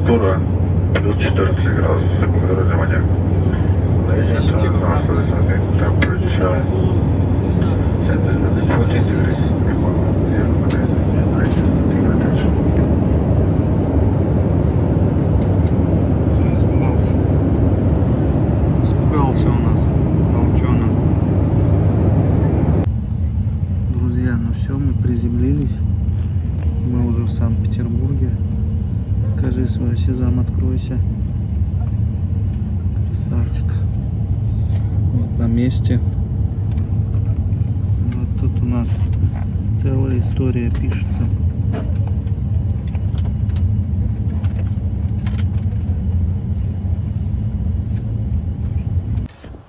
температура плюс 14 градусов с углеродным маньяк. Летит на 100 temperature 14 degrees. Все, испугался. Испугался у нас волчонок. Друзья, ну все, мы приземлились. Мы уже в Санкт-Петербурге. Покажи свой сезам, откройся. Красавчик. Вот на месте. Вот тут у нас целая история пишется.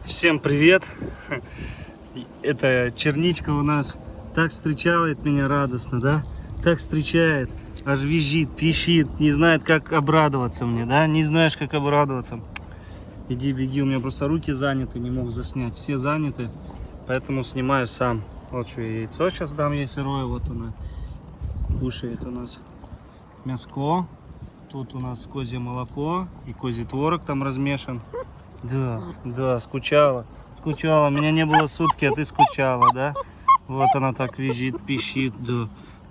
Всем привет! Это черничка у нас так встречает меня радостно, да? Так встречает, аж визжит, пищит, не знает, как обрадоваться мне, да? Не знаешь, как обрадоваться. Иди, беги, у меня просто руки заняты, не мог заснять. Все заняты, поэтому снимаю сам. Вот что, яйцо сейчас дам ей сырое, вот она кушает у нас мяско. Тут у нас козье молоко и козий творог там размешан. Да, скучала. Скучала, меня не было сутки, а ты скучала, да? Вот она так визжит, пищит,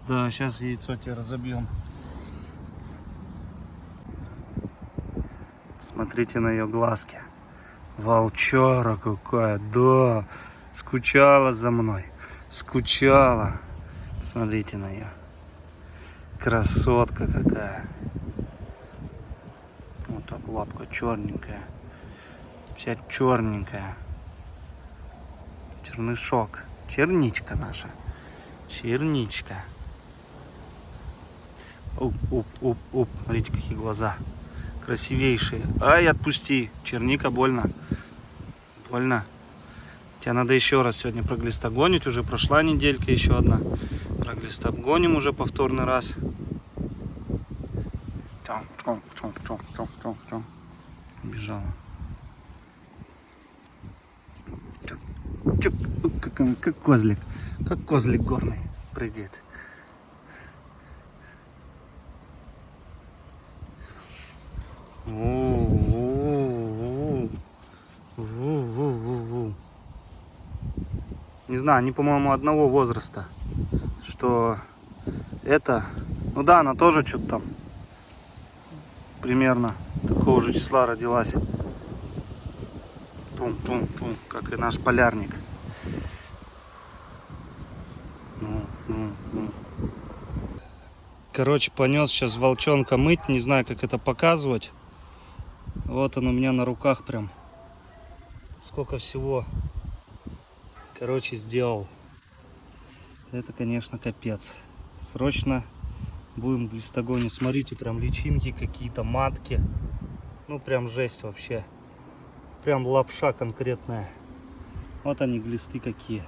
да, сейчас яйцо тебе разобьем. Смотрите на ее глазки. Волчара какая, да, скучала за мной, скучала. Смотрите на нее. Красотка какая. Вот так лапка черненькая. Вся черненькая. Чернышок. Черничка наша. Черничка. Оп. Смотрите, какие глаза. Красивейшие. Ай, отпусти. Черника, больно. Больно. Тебе надо еще раз сегодня проглистогонить. Уже прошла неделька, еще одна. Проглистогоним уже повторный раз. Бежала. Как козлик. Как козлик горный прыгает. Не знаю, они, по-моему, одного возраста. Что это... Ну да, она тоже что-то там примерно такого же числа родилась. Тум, как и наш полярник. Короче, понес сейчас волчонка мыть, не знаю, как это показывать. Вот он у меня на руках прям. Сколько всего, короче, сделал. Это, конечно, капец. Срочно будем глистогонить. Смотрите, прям личинки какие-то, матки. Ну, прям жесть вообще. Прям лапша конкретная. Вот они, глисты какие.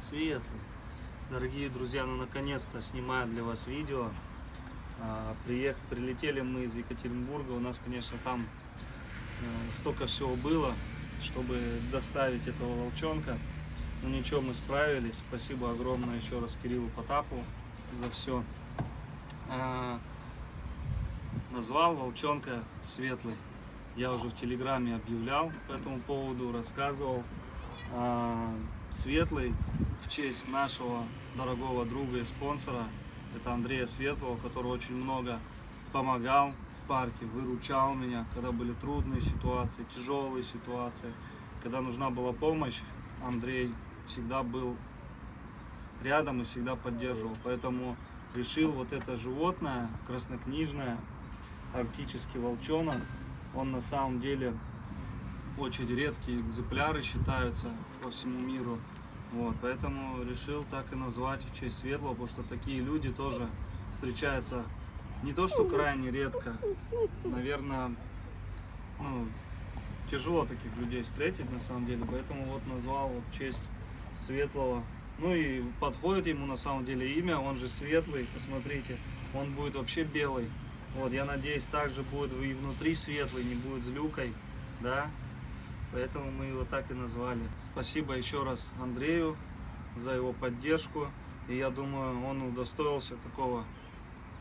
Светлый. Дорогие друзья, ну наконец-то снимаю для вас видео. Прилетели мы из Екатеринбурга. У нас, конечно, там столько всего было, чтобы доставить этого волчонка. Но ничего, мы справились. Спасибо огромное еще раз Кириллу Потапову за все. Назвал волчонка Светлый. Я уже в Телеграме объявлял по этому поводу, рассказывал. Светлый в честь нашего дорогого друга и спонсора, это Андрея Светлого, который очень много помогал в парке, выручал меня, когда были трудные ситуации, тяжелые ситуации, когда нужна была помощь. Андрей всегда был рядом и всегда поддерживал, поэтому решил вот это животное краснокнижное, арктический волчонок, он на самом деле очень редкие экземпляры считаются по всему миру. Вот, поэтому решил так и назвать в честь Светлого, потому что такие люди тоже встречаются не то что крайне редко, наверное, ну, тяжело таких людей встретить на самом деле, поэтому вот назвал вот в честь Светлого. Ну и подходит ему на самом деле имя, он же Светлый, посмотрите, он будет вообще белый. Вот, я надеюсь, также будет и внутри светлый, не будет злюкой, да, поэтому мы его так и назвали. Спасибо еще раз Андрею за его поддержку, и я думаю, он удостоился такого,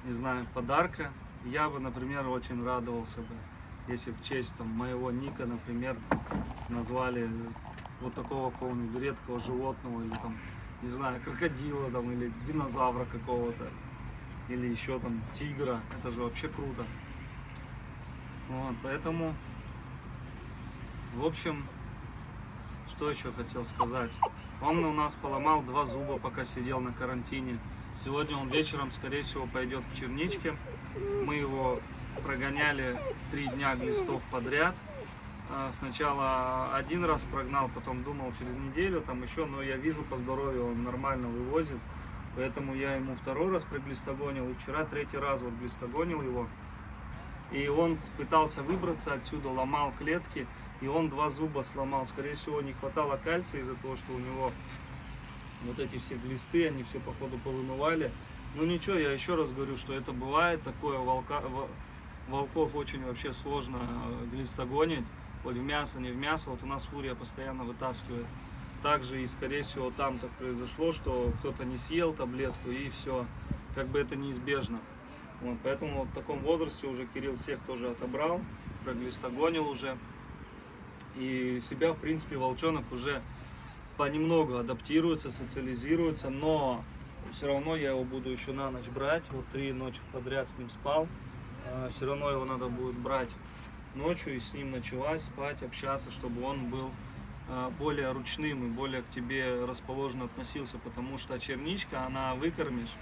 не знаю, подарка. Я бы, например, очень радовался бы, если в честь там моего ника, например, назвали вот такого какого-нибудь редкого животного, или там, не знаю, крокодила там, или динозавра какого-то, или еще там тигра. Это же вообще круто. Вот, поэтому, в общем, что еще хотел сказать. Он у нас поломал 2 зуба, пока сидел на карантине. Сегодня он вечером, скорее всего, пойдет к черничке. Мы его прогоняли 3 дня глистов подряд. Сначала 1 раз прогнал, потом думал через неделю там еще, но я вижу по здоровью, он нормально вывозит. Поэтому я ему 2-й раз приглистогонил, и вчера 3-й раз вот глистогонил его. И он пытался выбраться отсюда, ломал клетки, и он 2 зуба сломал. Скорее всего, не хватало кальция из-за того, что у него вот эти все глисты, они все походу повымывали. Ну ничего, я еще раз говорю, что это бывает, такое волков очень вообще сложно глистогонить, хоть в мясо, не в мясо. Вот у нас фурия постоянно вытаскивает. Также и скорее всего там так произошло, что кто-то не съел таблетку, и все, как бы это неизбежно. Вот, поэтому вот в таком возрасте уже Кирилл всех тоже отобрал, проглистогонил уже. И себя, в принципе, волчонок уже понемногу адаптируется, социализируется, но все равно я его буду еще на ночь брать. Вот 3 ночи подряд с ним спал. Все равно его надо будет брать ночью и с ним ночевать, спать, общаться, чтобы он был более ручным и более к тебе расположенно относился, потому что черничка, она выкормишь,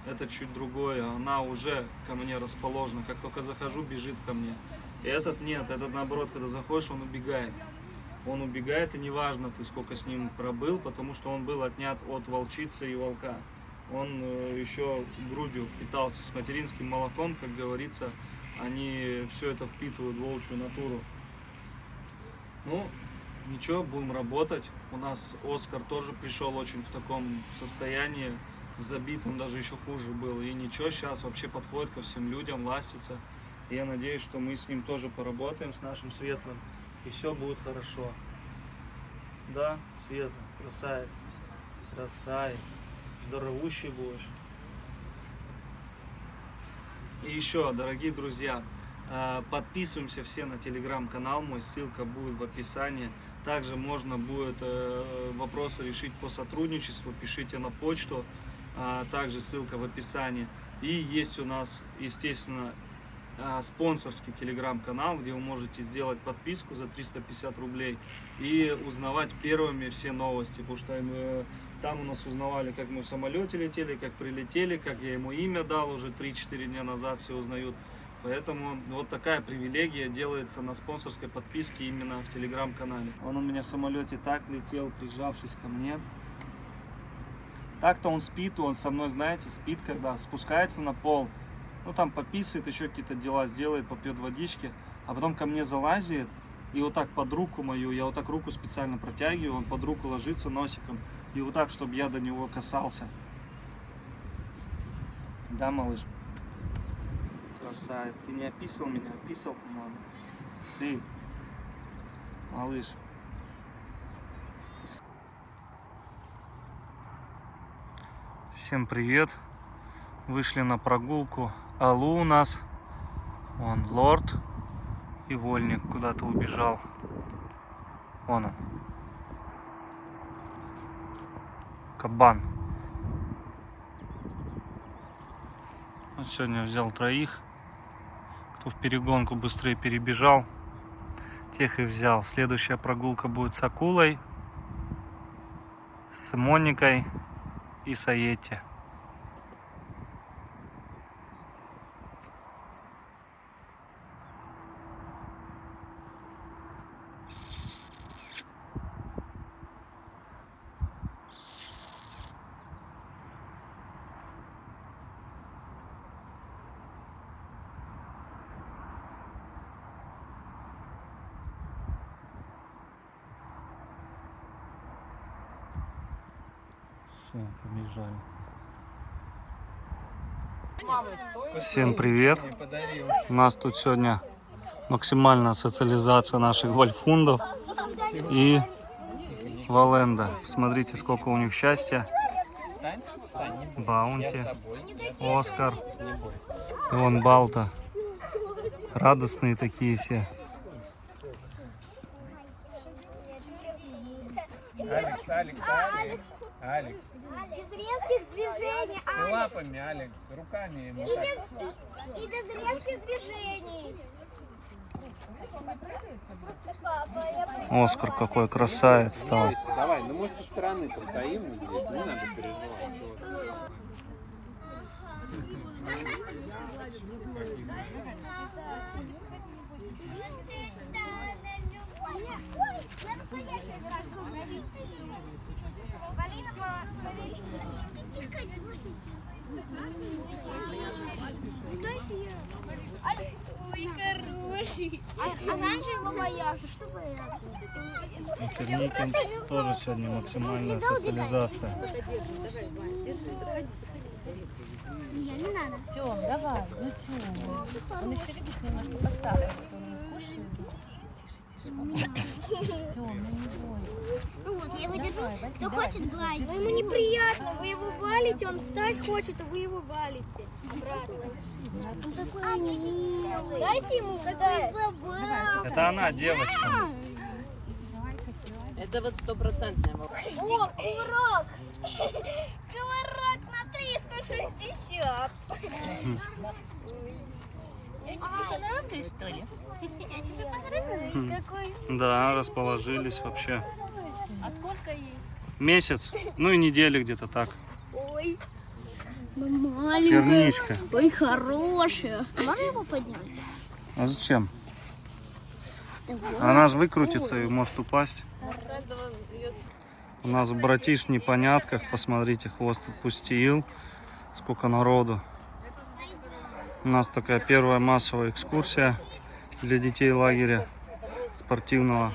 это чуть другое, она уже ко мне расположена, как только захожу, бежит ко мне. И этот нет, этот наоборот, когда заходишь, он убегает. Он убегает, и неважно, ты сколько с ним пробыл, потому что он был отнят от волчицы и волка. Он еще грудью питался с материнским молоком, как говорится, они все это впитывают, волчью натуру. Ну, ничего, будем работать. У нас Оскар тоже пришел очень в таком состоянии, забитым, даже еще хуже был. И ничего, сейчас вообще подходит ко всем людям, ластится. И я надеюсь, что мы с ним тоже поработаем, с нашим Светлым, и все будет хорошо. Да, Света, красавец, красавец, здоровущий будешь. И еще, дорогие друзья, подписываемся все на телеграм-канал мой, ссылка будет в описании. Также можно будет вопросы решить по сотрудничеству, пишите на почту, также ссылка в описании. И есть у нас, естественно, спонсорский телеграм-канал, где вы можете сделать подписку за 350 рублей и узнавать первыми все новости, потому что там у нас узнавали, как мы в самолете летели, как прилетели, как я ему имя дал уже 3-4 дня назад, все узнают. Поэтому вот такая привилегия делается на спонсорской подписке именно в телеграм-канале. Он у меня в самолете так летел, прижавшись ко мне. Так-то он спит, он со мной, знаете, спит, когда спускается на пол, ну там пописает, еще какие-то дела сделает, попьет водички, а потом ко мне залазит и вот так под руку мою, я вот так руку специально протягиваю, он под руку ложится носиком, и вот так, чтобы я до него касался. Да, малыш? Красавец, ты не описал меня, описал, по-моему. Ты, малыш. Всем привет. Вышли на прогулку. Алу у нас. Вон лорд и вольник куда-то убежал. Вон он. Кабан. Вот сегодня взял 3. Кто в перегонку быстрее перебежал, тех и взял. Следующая прогулка будет с акулой, с Моникой и с Аетти. Все, побежали. Всем привет! У нас тут сегодня максимальная социализация наших вольфундов и Валенда. Посмотрите, сколько у них счастья. Баунти, Оскар и вон Балта. Радостные такие все. Алекс. Без резких движений, Ты Алекс. лапами, Алекс, руками ему И так. без резких движений. Папа, я поняла. Оскар какой красавец стал. Давай, ну мы со стороны постоим здесь, не надо переживать. Ой, хороший. Оранжевого боялся. Что боялся? Черникин тоже сегодня максимальная социализация. Не надо. Тём, давай, ну Тём. Он еще, видишь, немножко подсаживается, он не кушает. Тише, Тём, ну не бойся. Ну вот, я его держу. Возьми, Кто давай, хочет гладить? Но ему неприятно. Вы его валите, он встать хочет, а вы его валите. Обратно. Он такой милый. Дайте ему встать. Это она, девочка. Это вот стопроцентная вопрос. О, кувырок! Кувырок на 360. Ты что ли? Какой? Да, расположились вообще. А сколько ей? Месяц, ну и недели где-то так. Ой. Маленькая. Черничка. Ой, хорошая. Можно его поднять? А зачем? Она же выкрутится и может упасть. У нас братиш в непонятках. Посмотрите, хвост отпустил. Сколько народу. У нас такая первая массовая экскурсия для детей лагеря спортивного.